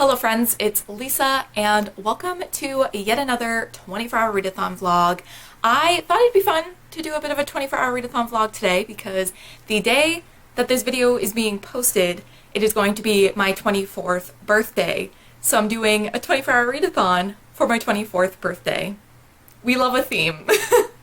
Hello friends, it's Lisa and welcome to yet another 24-hour readathon vlog. I thought it'd be fun to do a bit of a 24-hour readathon vlog today because the day that this video is being posted, it is going to be my 24th birthday. So I'm doing a 24-hour readathon for my 24th birthday. We love a theme.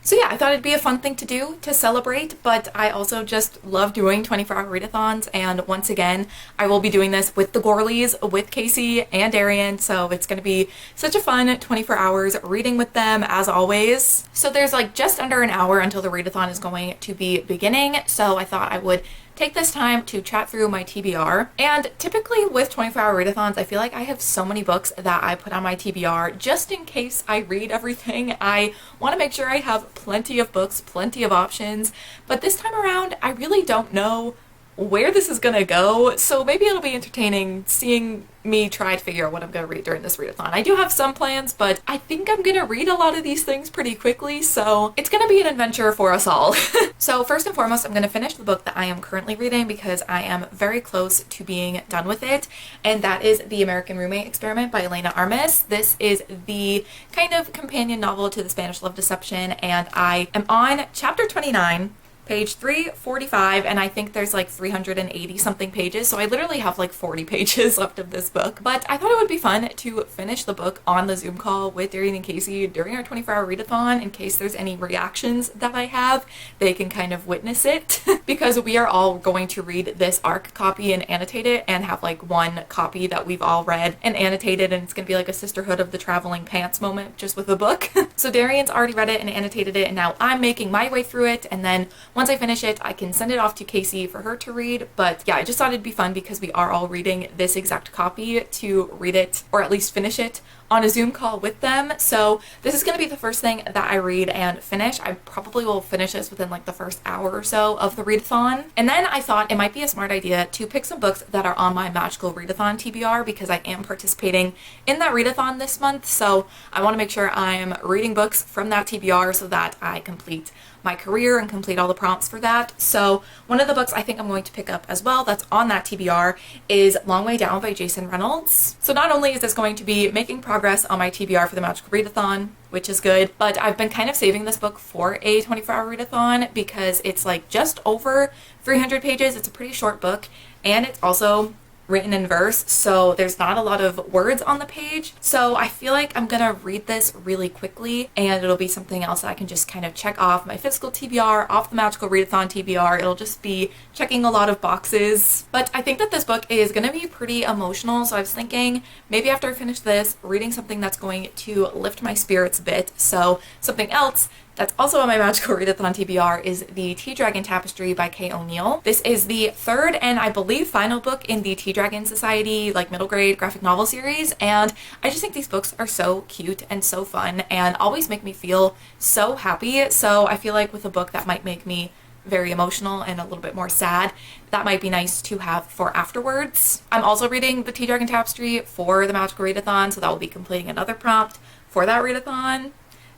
So yeah, I thought it'd be a fun thing to do to celebrate, but I also just love doing 24-hour readathons, and once again, I will be doing this with the Gorleys, with Casey and Darian, so it's going to be such a fun 24 hours reading with them, as always. So there's like just under an hour until the readathon is going to be beginning, so I thought I would take this time to chat through my TBR. And typically with 24-hour readathons, I feel like I have so many books that I put on my TBR just in case I read everything. I want to make sure I have plenty of books, plenty of options, but this time around, I really don't know where this is gonna go, so maybe it'll be entertaining seeing me try to figure out what I'm gonna read during this readathon. I do have some plans, but I think I'm gonna read a lot of these things pretty quickly, so it's gonna be an adventure for us all. So first and foremost, I'm gonna finish the book that I am currently reading because I am very close to being done with it, and that is The American Roommate Experiment by Elena Armas. This is the kind of companion novel to The Spanish Love Deception, and I am on chapter 29, page 345, and I think there's like 380 something pages, so I literally have like 40 pages left of this book. But I thought it would be fun to finish the book on the Zoom call with Darian and Casey during our 24-hour readathon in case there's any reactions that I have. They can kind of witness it because we are all going to read this ARC copy and annotate it and have like one copy that we've all read and annotated, and it's gonna be like a sisterhood of the traveling pants moment just with a book. So Darian's already read it and annotated it, and now I'm making my way through it, and then once I finish it, I can send it off to Casey for her to read. But yeah, I just thought it'd be fun because we are all reading this exact copy to read it, or at least finish it, on a Zoom call with them. So this is going to be the first thing that I read and finish. I probably will finish this within like the first hour or so of the readathon. And then I thought it might be a smart idea to pick some books that are on my magical readathon TBR because I am participating in that readathon this month. So I want to make sure I'm reading books from that TBR so that I complete my career and complete all the prompts for that. So one of the books I think I'm going to pick up as well that's on that TBR is Long Way Down by Jason Reynolds. So not only is this going to be making progress on my TBR for the magical readathon, which is good, but I've been kind of saving this book for a 24-hour readathon because it's like just over 300 pages. It's a pretty short book, and it's also written in verse, so there's not a lot of words on the page. So I feel like I'm gonna read this really quickly, and it'll be something else that I can just kind of check off my physical TBR, off the magical readathon TBR. It'll just be checking a lot of boxes. But I think that this book is gonna be pretty emotional, so I was thinking maybe after I finish this, reading something that's going to lift my spirits a bit. So something else that's also on my magical readathon TBR is the Tea Dragon Tapestry by Kay O'Neill. This is the third and I believe final book in the Tea Dragon Society like middle grade graphic novel series, and I just think these books are so cute and so fun and always make me feel so happy. So I feel like with a book that might make me very emotional and a little bit more sad, that might be nice to have for afterwards. I'm also reading the Tea Dragon Tapestry for the magical readathon, so that will be completing another prompt for that readathon.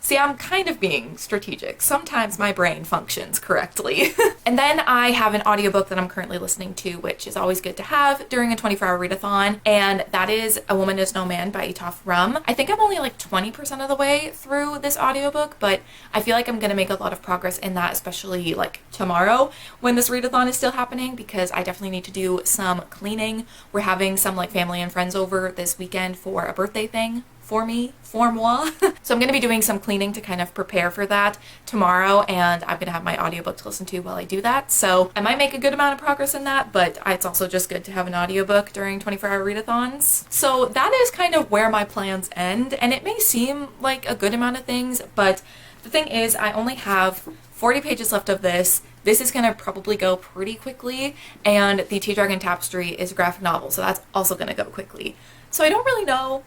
See, I'm kind of being strategic. Sometimes my brain functions correctly. And then I have an audiobook that I'm currently listening to, which is always good to have during a 24-hour readathon, and that is A Woman Is No Man by Etaf Rum. I think I'm only like 20% of the way through this audiobook, but I feel like I'm gonna make a lot of progress in that, especially like tomorrow when this readathon is still happening, because I definitely need to do some cleaning. We're having some like family and friends over this weekend for a birthday thing for me, for moi. So I'm going to be doing some cleaning to kind of prepare for that tomorrow, and I'm going to have my audiobook to listen to while I do that. So I might make a good amount of progress in that, but it's also just good to have an audiobook during 24-hour readathons. So that is kind of where my plans end, and it may seem like a good amount of things, but the thing is I only have 40 pages left of this. This is going to probably go pretty quickly, and the Tea Dragon Tapestry is a graphic novel, so that's also going to go quickly. So I don't really know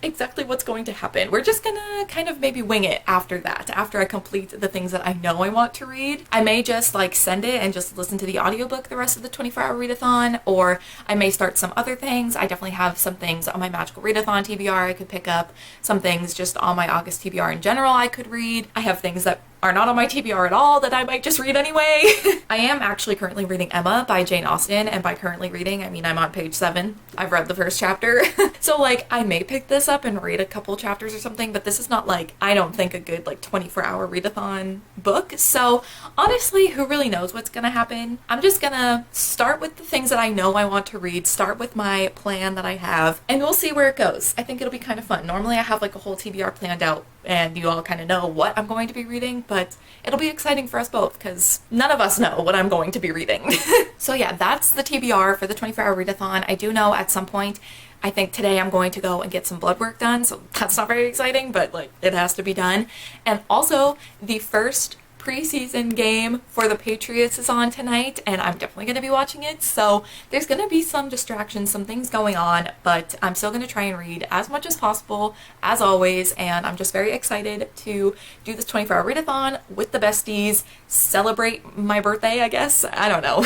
exactly what's going to happen. We're just gonna kind of maybe wing it after that, after I complete the things that I know I want to read. I may just like send it and just listen to the audiobook the rest of the 24-hour readathon, or I may start some other things. I definitely have some things on my magical readathon TBR I could pick up, some things just on my August TBR in general I could read. I have things that are not on my TBR at all that I might just read anyway. I am actually currently reading Emma by Jane Austen, and by currently reading, I mean I'm on page 7. I've read the first chapter. So like I may pick this up and read a couple chapters or something, but this is not like, I don't think, a good like 24-hour readathon book. So honestly, who really knows what's gonna happen? I'm just gonna start with the things that I know I want to read, start with my plan that I have, and we'll see where it goes. I think it'll be kind of fun. Normally I have like a whole TBR planned out and you all kind of know what I'm going to be reading, but it'll be exciting for us both because none of us know what I'm going to be reading. So yeah, that's the TBR for the 24-hour readathon. I do know at some point, I think today I'm going to go and get some blood work done, so that's not very exciting, but like it has to be done. And also the first preseason game for the Patriots is on tonight, and I'm definitely going to be watching it, so there's going to be some distractions, some things going on, but I'm still going to try and read as much as possible, as always, and I'm just very excited to do this 24-hour readathon with the besties, celebrate my birthday, I guess, I don't know.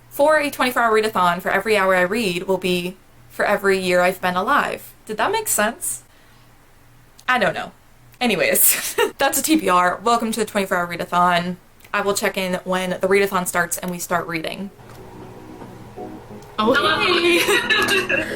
For a 24-hour readathon, for every hour I read will be for every year I've been alive. Did that make sense? I don't know. Anyways, that's a TBR. Welcome to the 24-hour readathon. I will check in when the readathon starts and we start reading. Okay.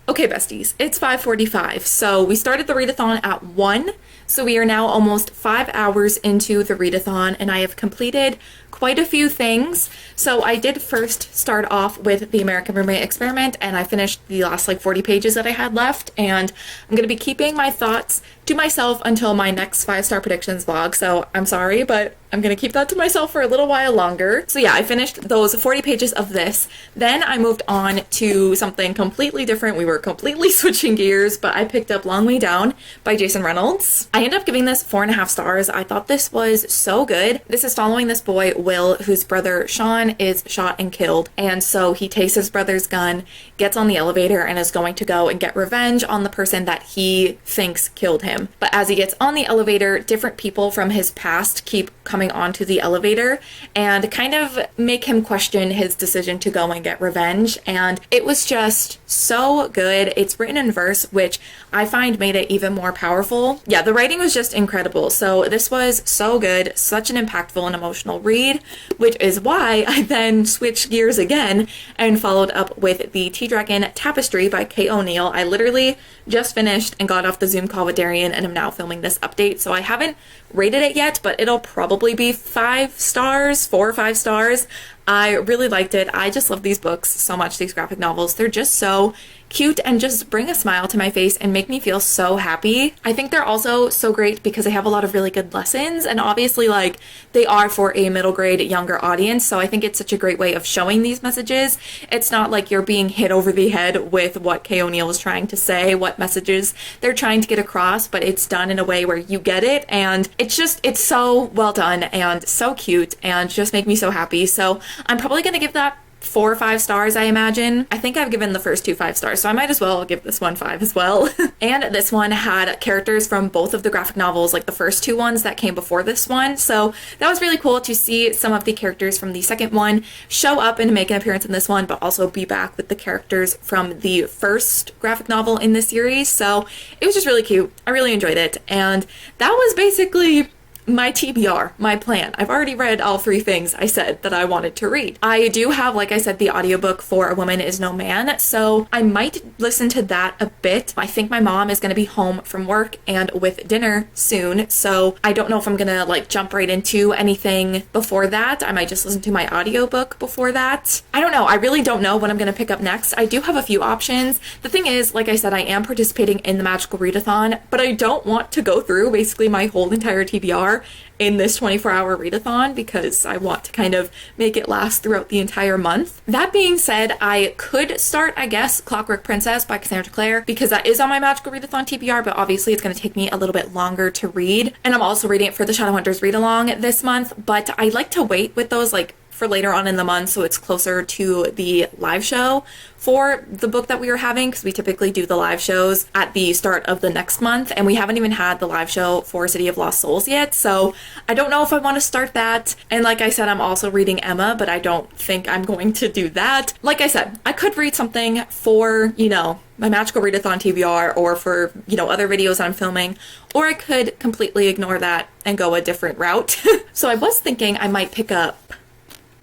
Okay, besties, it's 5:45, so we started the readathon at 1, so we are now almost 5 hours into the readathon, and I have completed quite a few things. So I did first start off with the American Roommate Experiment, and I finished the last like 40 pages that I had left, and I'm going to be keeping my thoughts to myself until my next 5-star predictions vlog, so I'm sorry, but I'm gonna keep that to myself for a little while longer. So yeah, I finished those 40 pages of this. Then I moved on to something completely different. We were completely switching gears, but I picked up Long Way Down by Jason Reynolds. I ended up giving this 4.5 stars. I thought this was so good. This is following this boy, Will, whose brother Sean is shot and killed. And so he takes his brother's gun, gets on the elevator, and is going to go and get revenge on the person that he thinks killed him. But as he gets on the elevator, different people from his past keep coming onto the elevator and kind of make him question his decision to go and get revenge. And it was just so good. It's written in verse, which I find made it even more powerful. Yeah, the writing was just incredible. So this was so good, such an impactful and emotional read, which is why I then switched gears again and followed up with the Tea Dragon Tapestry by Kate O'Neill. I literally just finished and got off the Zoom call with Darian and am now filming this update. So I haven't rated it yet, but it'll probably be 5 stars, 4 or 5 stars. I really liked it. I just love these books so much, these graphic novels. They're just so cute and just bring a smile to my face and make me feel so happy. I think they're also so great because they have a lot of really good lessons, and obviously like they are for a middle grade younger audience, so I think it's such a great way of showing these messages. It's not like you're being hit over the head with what Kay O'Neill is trying to say, what messages they're trying to get across, but it's done in a way where you get it, and it's so well done and so cute and just make me so happy. So I'm probably gonna give that 4 or 5 stars, I imagine. I think I've given the first 2 5 stars, so I might as well give this one 5 as well. And this one had characters from both of the graphic novels, like the first 2 ones that came before this one, so that was really cool to see some of the characters from the second one show up and make an appearance in this one, but also be back with the characters from the first graphic novel in this series. So it was just really cute. I really enjoyed it, and that was basically my TBR, my plan. I've already read all 3 things I said that I wanted to read. I do have, like I said, the audiobook for A Woman Is No Man, so I might listen to that a bit. I think my mom is going to be home from work and with dinner soon, so I don't know if I'm going to like jump right into anything before that. I might just listen to my audiobook before that. I don't know. I really don't know what I'm going to pick up next. I do have a few options. The thing is, like I said, I am participating in the Magical Readathon, but I don't want to go through basically my whole entire TBR in this 24-hour readathon because I want to kind of make it last throughout the entire month. That being said, I could start, I guess, Clockwork Princess by Cassandra Clare because that is on my Magical Readathon TBR, but obviously it's going to take me a little bit longer to read. And I'm also reading it for the Shadowhunters read-along this month, but I like to wait with those like for later on in the month so it's closer to the live show for the book that we are having, because we typically do the live shows at the start of the next month, and we haven't even had the live show for City of Lost Souls yet, so I don't know if I want to start that. And like I said, I'm also reading Emma, but I don't think I'm going to do that. Like I said, I could read something for, you know, my Magical Readathon TBR or for, you know, other videos I'm filming, or I could completely ignore that and go a different route. So I was thinking I might pick up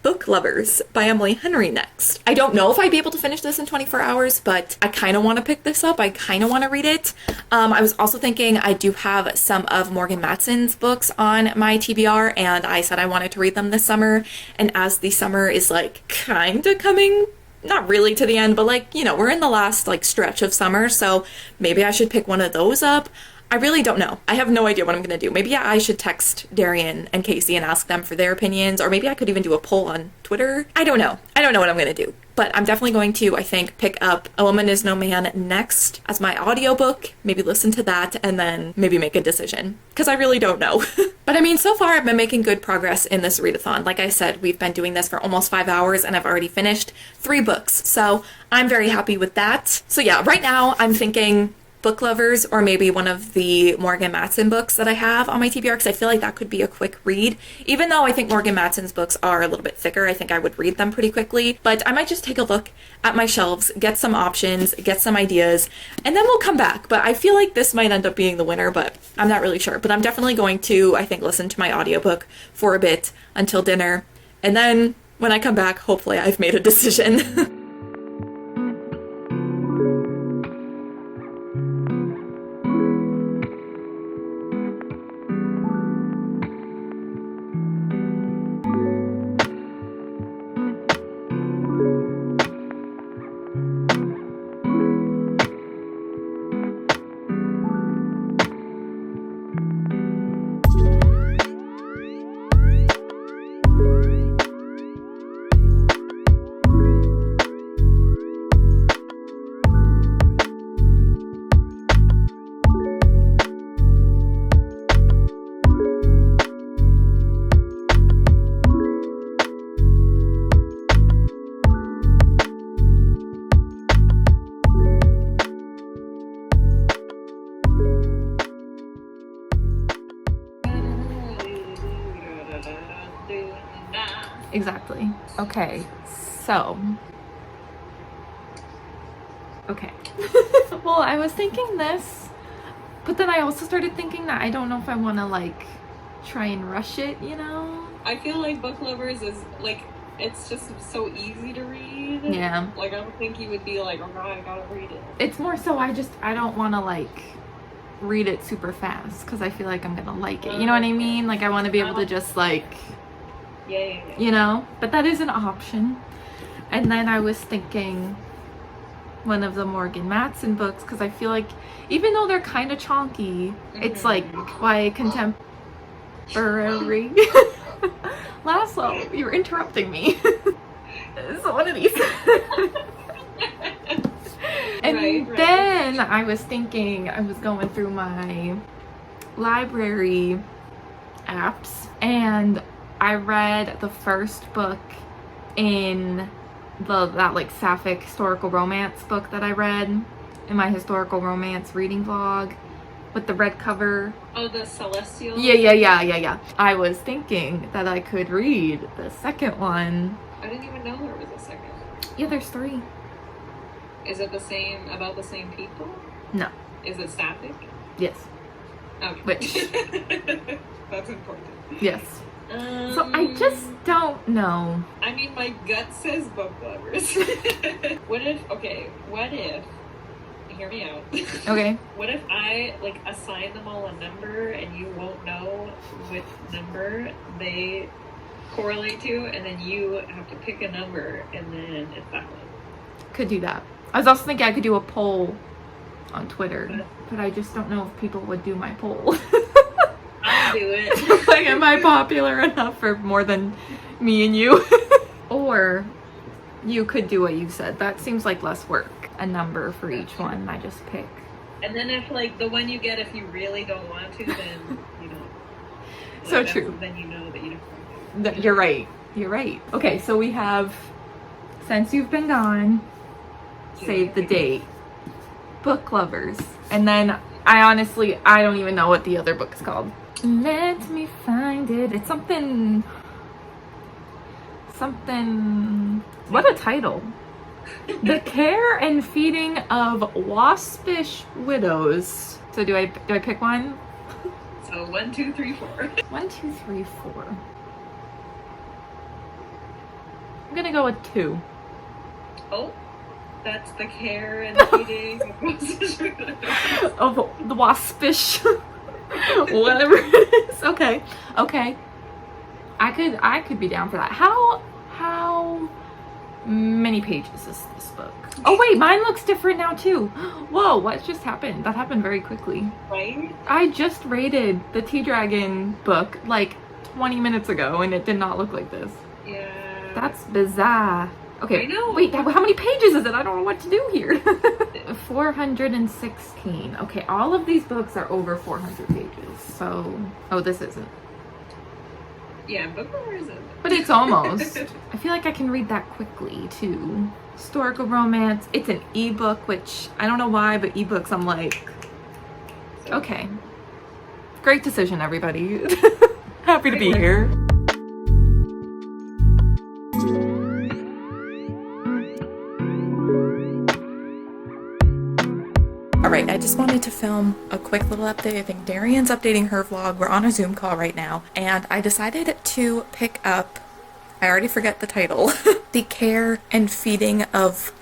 Book Lovers by Emily Henry next. I don't know if I'd be able to finish this in 24 hours, but I kind of want to pick this up. I kind of want to read it. I was also thinking I do have some of Morgan Matson's books on my TBR, and I said I wanted to read them this summer, and as the summer is like kind of coming, not really to the end, but like, you know, we're in the last like stretch of summer, so maybe I should pick one of those up. I really don't know. I have no idea what I'm going to do. Maybe I should text Darian and Casey and ask them for their opinions, or maybe I could even do a poll on Twitter. I don't know. I don't know what I'm going to do. But I'm definitely going to, I think, pick up A Woman Is No Man next as my audiobook, maybe listen to that, and then maybe make a decision. Because I really don't know. But I mean, so far I've been making good progress in this readathon. Like I said, we've been doing this for almost 5 hours, and I've already finished 3 books. So I'm very happy with that. So yeah, right now I'm thinking Book Lovers, or maybe one of the Morgan Matson books that I have on my TBR, because I feel like that could be a quick read. Even though I think Morgan Matson's books are a little bit thicker, I think I would read them pretty quickly. But I might just take a look at my shelves, get some options, get some ideas, and then we'll come back. But I feel like this might end up being the winner, but I'm not really sure. But I'm definitely going to, I think, listen to my audiobook for a bit until dinner. And then when I come back, hopefully I've made a decision. Exactly. Okay, so. Okay. Well, I was thinking this, but then I also started thinking that I don't know if I want to, like, try and rush it, you know? I feel like Book Lovers is, like, it's just so easy to read. Yeah. Like, I don't think you would be like, oh god, I gotta read it. It's more so I don't want to, like, read it super fast, because I feel like I'm gonna like it. You know what I mean? Like, I want to be able to just, like, Yeah. You know? But that is an option. And then I was thinking one of the Morgan Matson books, because I feel like even though they're kind of chonky, it's like quite contemporary. Laszlo, you're interrupting me. It's one of these. And then I was thinking, I was going through my library apps and I read the first book in that like sapphic historical romance book that I read in my historical romance reading vlog with the red cover. Oh, the Celestial? Yeah. I was thinking that I could read the second one. I didn't even know there was a second. Yeah, there's 3. Is it about the same people? No. Is it sapphic? Yes. Okay. Which? That's important. Yes. So I just don't know. I mean, my gut says book lovers. What if, hear me out. Okay. What if I, like, assign them all a number and you won't know which number they correlate to, and then you have to pick a number, and then it's that one? Could do that. I was also thinking I could do a poll on Twitter, but I just don't know if people would do my poll. I'll do it. Like, am I popular enough for more than me and you? Or you could do what you said. That seems like less work. A number for each one, and I just pick. And then if, like, the one you get, if you really don't want to, then you don't. Like, so true. Then you know that you don't. You're right. You're right. Okay, so we have Since You've Been Gone, Save the Date, Book Lovers, and then I don't even know what the other book is called. Let me find it. It's something. What a title. The Care and Feeding of Waspish Widows. So do I pick one? So 1, 2, 3, 4. 1, 2, 3, 4. I'm gonna go with 2. Oh, that's The Care and Feeding of the Waspish. Whatever it is. Okay. I could be down for that. How many pages is this book? Oh wait, mine looks different now too. Whoa, what just happened? That happened very quickly. Right? I just rated the Tea Dragon book like 20 minutes ago and it did not look like this. Yeah. That's bizarre. Okay, I know. Wait, how many pages is it? I don't know what to do here. 416. Okay, all of these books are over 400 pages. So, oh, this isn't. Yeah, Book Lovers isn't. But it's almost. I feel like I can read that quickly too. Historical romance. It's an ebook, which I don't know why, but ebooks I'm like, okay. Great decision, everybody. Happy to be here. Alright, I just wanted to film a quick little update. I think Darian's updating her vlog. We're on a Zoom call right now, and I decided to pick up, I already forget the title, The Care and Feeding of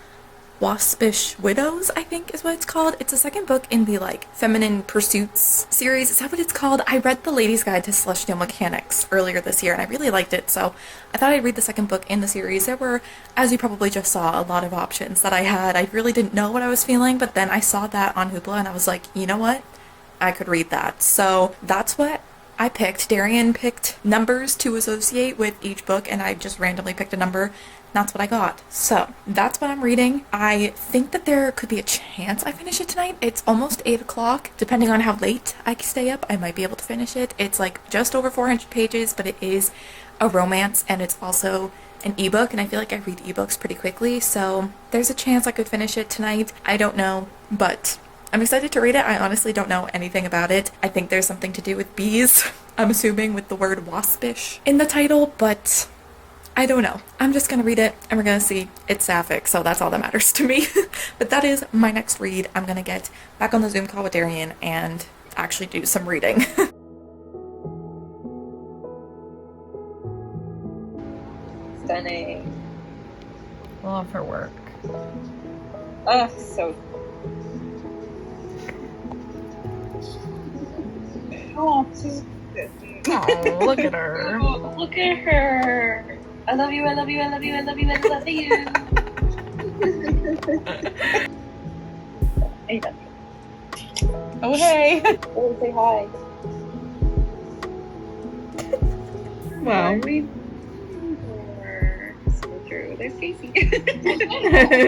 Waspish Widows, I think is what it's called. It's the second book in the like Feminine Pursuits series. Is that what it's called? I read The Lady's Guide to Celestial Mechanics earlier this year and I really liked it, so I thought I'd read the second book in the series. There were, as you probably just saw, a lot of options that I had. I really didn't know what I was feeling, but then I saw that on Hoopla and I was like, you know what? I could read that. So that's what I picked. Darian picked numbers to associate with each book and I just randomly picked a number. That's what I got. So that's what I'm reading. I think that there could be a chance I finish it tonight. It's almost 8 o'clock. Depending on how late I stay up, I might be able to finish it. It's like just over 400 pages, but it is a romance and it's also an ebook, and I feel like I read ebooks pretty quickly, so there's a chance I could finish it tonight. I don't know, but I'm excited to read it. I honestly don't know anything about it. I think there's something to do with bees. I'm assuming with the word waspish in the title, but I don't know. I'm just gonna read it and we're gonna see. It's sapphic, so that's all that matters to me. But that is my next read. I'm gonna get back on the Zoom call with Darian and actually do some reading. Stunning. Love her work. Oh, so. Oh, Oh, look at her. Oh, look at her. I love you, I love you, I love you, I love you, I love you. Hey, oh, hey. oh, say hi. Wow. So true. There's Casey.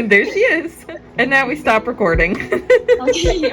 There she is. And now we stop recording. Okay.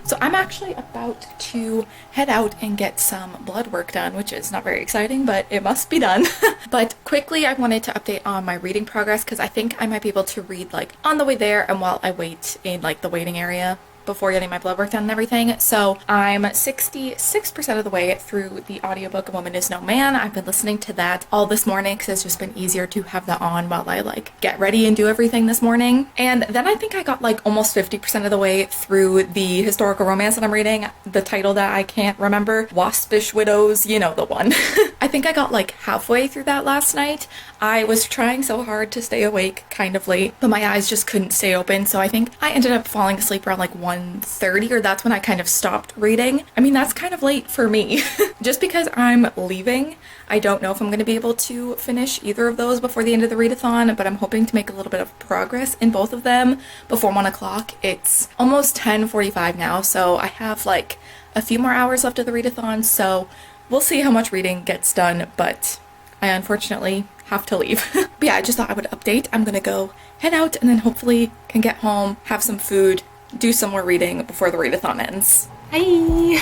So I'm actually about to head out and get some blood work done, which is not very exciting, but it must be done. But quickly, I wanted to update on my reading progress because I think I might be able to read like on the way there and while I wait in like the waiting area before getting my blood work done and everything. So I'm 66% of the way through the audiobook A Woman Is No Man. I've been listening to that all this morning because it's just been easier to have that on while I like get ready and do everything this morning. And then I think I got like almost 50% of the way through the historical romance that I'm reading, the title that I can't remember, Waspish Widows, you know the one. I think I got like halfway through that last night. I was trying so hard to stay awake kind of late, but my eyes just couldn't stay open, so I think I ended up falling asleep around like 1:30, or that's when I kind of stopped reading. I mean, that's kind of late for me. Just because I'm leaving, I don't know if I'm going to be able to finish either of those before the end of the readathon, but I'm hoping to make a little bit of progress in both of them before 1 o'clock. It's almost 10:45 now, so I have like a few more hours left of the readathon, so we'll see how much reading gets done, but I unfortunately have to leave. But yeah, I just thought I would update. I'm gonna go head out and then hopefully can get home, have some food, do some more reading before the readathon ends. Hey!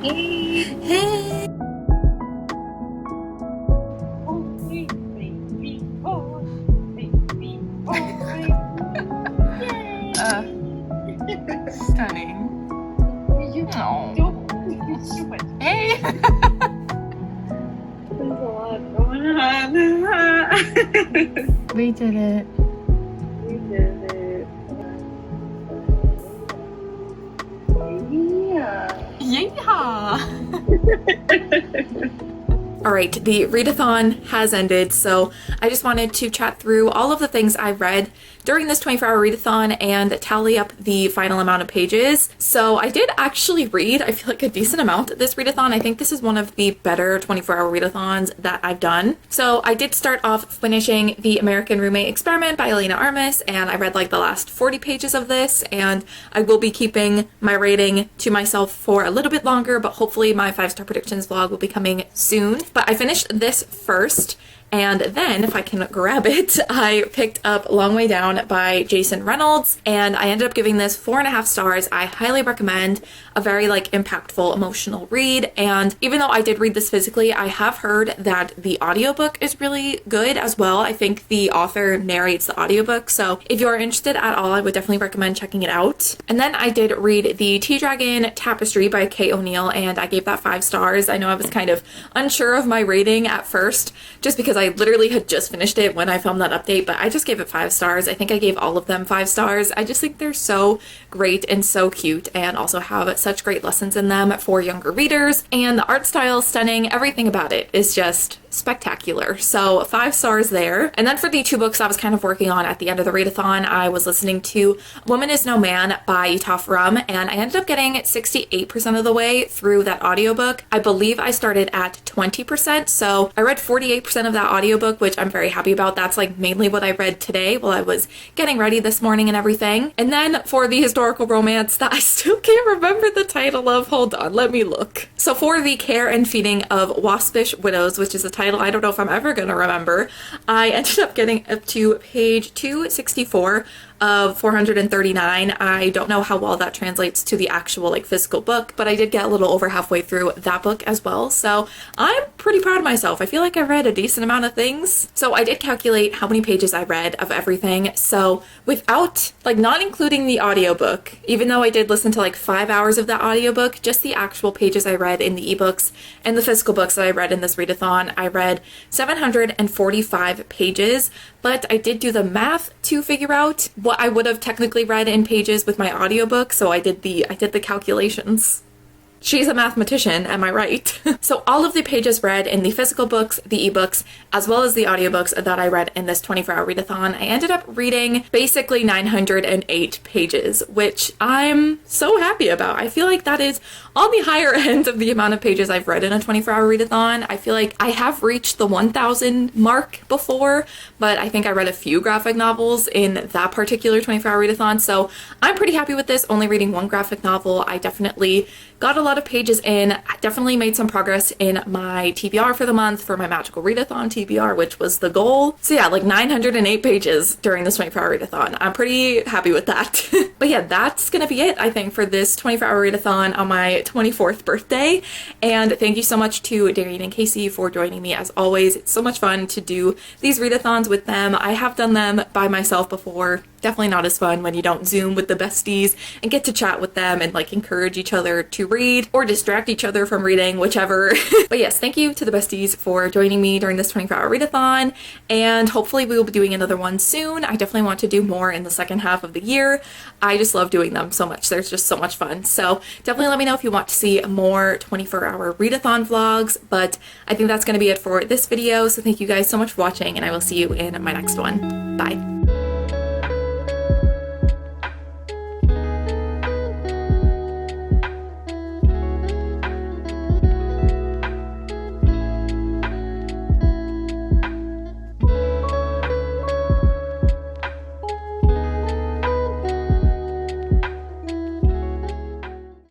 Hey. Hey! Oh, baby, oh, baby, oh, yay! Stunning. You Oh. don't do it. Hey! There's a lot going on. We did it. We did it. Yeah. Yeehaw! Alright, the readathon has ended, so I just wanted to chat through all of the things I read during this 24-hour readathon and tally up the final amount of pages. So I did actually read, I feel like, a decent amount this readathon. I think this is one of the better 24-hour readathons that I've done. So I did start off finishing The American Roommate Experiment by Elena Armis, and I read like the last 40 pages of this, and I will be keeping my rating to myself for a little bit longer, but hopefully my 5-star predictions vlog will be coming soon. But I finished this first, and then, if I can grab it, I picked up Long Way Down by Jason Reynolds, and I ended up giving this 4.5 stars. I highly recommend. A very like impactful, emotional read, and even though I did read this physically, I have heard that the audiobook is really good as well. I think the author narrates the audiobook, so if you are interested at all, I would definitely recommend checking it out. And then I did read The Tea Dragon Tapestry by Kate O'Neill, and I gave that 5 stars. I know I was kind of unsure of my rating at first, just because I literally had just finished it when I filmed that update, but I just gave it 5 stars. I think I gave all of them 5 stars. I just think they're so great and so cute, and also have such great lessons in them for younger readers, and the art style is stunning. Everything about it is just spectacular. So 5 stars there. And then for the 2 books I was kind of working on at the end of the readathon, I was listening to Woman Is No Man by Toph Rum, and I ended up getting 68% of the way through that audiobook. I believe I started at 20%, so I read 48% of that audiobook, which I'm very happy about. That's like mainly what I read today while I was getting ready this morning and everything. And then for the historical romance that I still can't remember the title of, hold on, let me look. So for The Care and Feeding of Waspish Widows, which is a title I don't know if I'm ever gonna remember, I ended up getting up to page 264 of 439. I don't know how well that translates to the actual like physical book, but I did get a little over halfway through that book as well. So I'm pretty proud of myself. I feel like I read a decent amount of things. So I did calculate how many pages I read of everything. So without, like, not including the audiobook, even though I did listen to like 5 hours of that audiobook, just the actual pages I read in the ebooks and the physical books that I read in this readathon, I read 745 pages, but I did do the math to figure out what I would have technically read in pages with my audiobook. So I did the calculations. She's a mathematician, am I right? So all of the pages read in the physical books, the ebooks, as well as the audiobooks that I read in this 24-hour readathon, I ended up reading basically 908 pages, which I'm so happy about. I feel like that is on the higher end of the amount of pages I've read in a 24-hour readathon. I feel like I have reached the 1,000 mark before, but I think I read a few graphic novels in that particular 24-hour readathon, so I'm pretty happy with this, only reading one graphic novel. I definitely got a lot of pages in. I definitely made some progress in my TBR for the month, for my magical readathon TBR, which was the goal. So yeah, like 908 pages during this 24-hour readathon. I'm pretty happy with that. But yeah, that's gonna be it, I think, for this 24-hour readathon on my 24th birthday. And thank you so much to Darian and Casey for joining me as always. It's so much fun to do these readathons with them. I have done them by myself before. Definitely not as fun when you don't Zoom with the besties and get to chat with them and like encourage each other to read or distract each other from reading, whichever. But yes, thank you to the besties for joining me during this 24-hour readathon, and hopefully we will be doing another one soon. I definitely want to do more in the second half of the year. I just love doing them so much. There's just so much fun. So definitely let me know if you want to see more 24-hour readathon vlogs, but I think that's going to be it for this video. So thank you guys so much for watching, and I will see you in my next one. Bye.